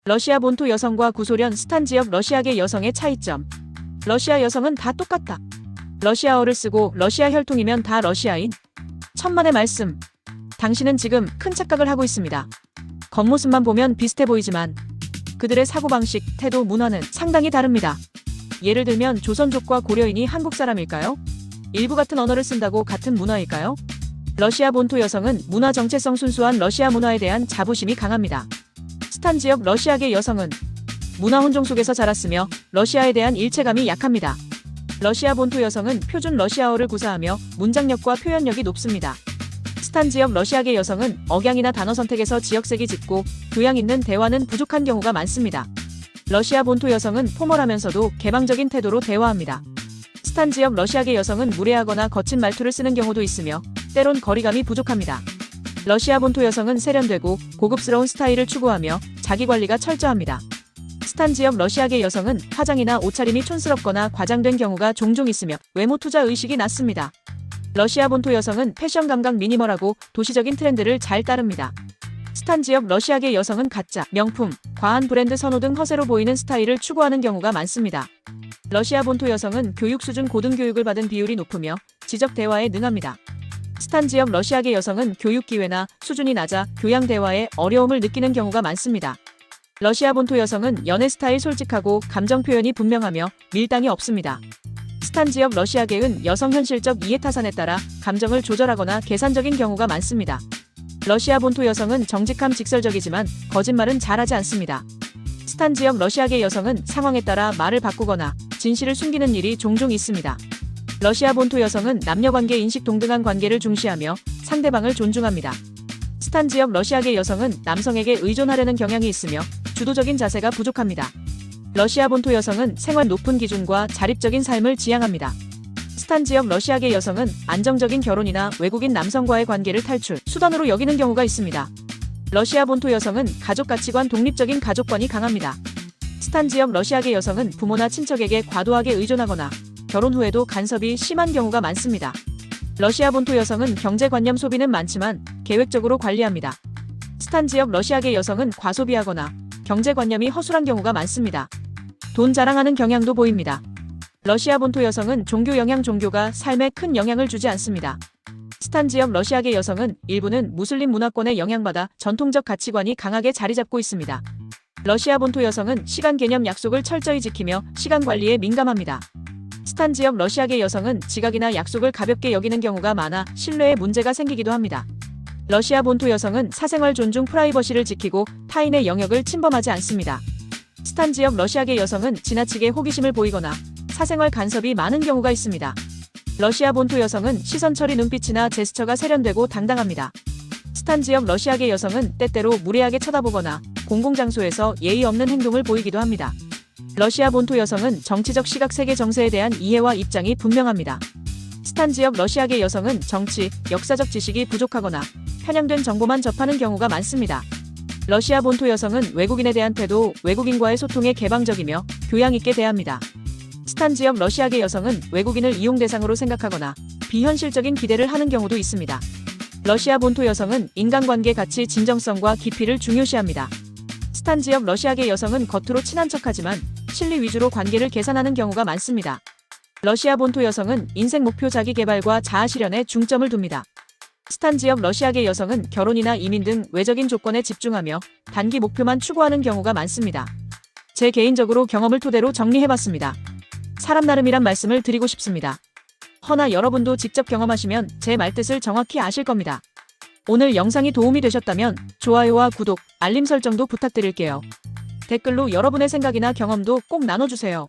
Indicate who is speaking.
Speaker 1: 러시아 본토 여성과 구소련 스탄 지역 러시아계 여성의 차이점. 러시아 여성은 다 똑같다. 러시아어를 쓰고 러시아 혈통이면 다 러시아인? 천만의 말씀. 당신은 지금 큰 착각을 하고 있습니다. 겉모습만 보면 비슷해 보이지만 그들의 사고방식, 태도, 문화는 상당히 다릅니다. 예를 들면 조선족과 고려인이 한국 사람일까요? 일부 같은 언어를 쓴다고 같은 문화일까요? 러시아 본토 여성은 문화 정체성 순수한 러시아 문화에 대한 자부심이 강합니다. 스탄 지역 러시아계 여성은 문화 혼종 속에서 자랐으며 러시아에 대한 일체감이 약합니다. 러시아 본토 여성은 표준 러시아어를 구사하며 문장력과 표현력이 높습니다. 스탄 지역 러시아계 여성은 억양이나 단어 선택에서 지역색이 짙고 교양 있는 대화는 부족한 경우가 많습니다. 러시아 본토 여성은 포멀하면서도 개방적인 태도로 대화합니다. 스탄 지역 러시아계 여성은 무례하거나 거친 말투를 쓰는 경우도 있으며 때론 거리감이 부족합니다. 러시아 본토 여성은 세련되고 고급스러운 스타일을 추구하며 자기관리가 철저합니다. 스탄 지역 러시아계 여성은 화장이나 옷차림이 촌스럽거나 과장된 경우가 종종 있으며 외모 투자 의식이 낮습니다. 러시아 본토 여성은 패션 감각 미니멀하고 도시적인 트렌드를 잘 따릅니다. 스탄 지역 러시아계 여성은 가짜, 명품, 과한 브랜드 선호 등 허세로 보이는 스타일을 추구하는 경우가 많습니다. 러시아 본토 여성은 교육 수준 고등교육을 받은 비율이 높으며 지적 대화에 능합니다. 스탄 지역 러시아계 여성은 교육 기회나 수준이 낮아 교양 대화에 어려움을 느끼는 경우가 많습니다. 러시아 본토 여성은 연애 스타일 솔직하고 감정 표현이 분명하며 밀당이 없습니다. 스탄 지역 러시아계은 여성 현실적 이해 타산에 따라 감정을 조절하거나 계산적인 경우가 많습니다. 러시아 본토 여성은 정직함 직설적이지만 거짓말은 잘하지 않습니다. 스탄 지역 러시아계 여성은 상황에 따라 말을 바꾸거나 진실을 숨기는 일이 종종 있습니다. 러시아 본토 여성은 남녀관계 인식 동등한 관계를 중시하며 상대방을 존중합니다. 스탄 지역 러시아계 여성은 남성에게 의존하려는 경향이 있으며 주도적인 자세가 부족합니다. 러시아 본토 여성은 생활 높은 기준과 자립적인 삶을 지향합니다. 스탄 지역 러시아계 여성은 안정적인 결혼이나 외국인 남성과의 관계를 탈출, 수단으로 여기는 경우가 있습니다. 러시아 본토 여성은 가족 가치관 독립적인 가족관이 강합니다. 스탄 지역 러시아계 여성은 부모나 친척에게 과도하게 의존하거나 결혼 후에도 간섭이 심한 경우가 많습니다. 러시아 본토 여성은 경제관념 소비는 많지만 계획적으로 관리합니다. 스탄 지역 러시아계 여성은 과소비하거나 경제관념이 허술한 경우가 많습니다. 돈 자랑하는 경향도 보입니다. 러시아 본토 여성은 종교 영향 종교가 삶에 큰 영향을 주지 않습니다. 스탄 지역 러시아계 여성은 일부는 무슬림 문화권에 영향받아 전통적 가치관이 강하게 자리 잡고 있습니다. 러시아 본토 여성은 시간 개념 약속을 철저히 지키며 시간 관리에 민감합니다. 스탄 지역 러시아계 여성은 지각이나 약속을 가볍게 여기는 경우가 많아 신뢰에 문제가 생기기도 합니다. 러시아 본토 여성은 사생활 존중 프라이버시를 지키고 타인의 영역을 침범하지 않습니다. 스탄 지역 러시아계 여성은 지나치게 호기심을 보이거나 사생활 간섭이 많은 경우가 있습니다. 러시아 본토 여성은 시선 처리 눈빛이나 제스처가 세련되고 당당합니다. 스탄 지역 러시아계 여성은 때때로 무례하게 쳐다보거나 공공장소에서 예의 없는 행동을 보이기도 합니다. 러시아 본토 여성은 정치적 시각 세계 정세에 대한 이해와 입장이 분명합니다. 스탄 지역 러시아계 여성은 정치, 역사적 지식이 부족하거나 편향된 정보만 접하는 경우가 많습니다. 러시아 본토 여성은 외국인에 대한 태도, 외국인과의 소통에 개방적이며 교양 있게 대합니다. 스탄 지역 러시아계 여성은 외국인을 이용 대상으로 생각하거나 비현실적인 기대를 하는 경우도 있습니다. 러시아 본토 여성은 인간관계 가치 진정성과 깊이를 중요시합니다. 스탄 지역 러시아계 여성은 겉으로 친한 척하지만 실리 위주로 관계를 계산하는 경우가 많습니다. 러시아 본토 여성은 인생 목표 자기 개발과 자아 실현에 중점을 둡니다. 스탄 지역 러시아계 여성은 결혼이나 이민 등 외적인 조건에 집중하며 단기 목표만 추구하는 경우가 많습니다. 제 개인적으로 경험을 토대로 정리해봤습니다. 사람 나름이란 말씀을 드리고 싶습니다. 허나 여러분도 직접 경험하시면 제 말뜻을 정확히 아실 겁니다. 오늘 영상이 도움이 되셨다면 좋아요와 구독, 알림 설정도 부탁드릴게요. 댓글로 여러분의 생각이나 경험도 꼭 나눠주세요.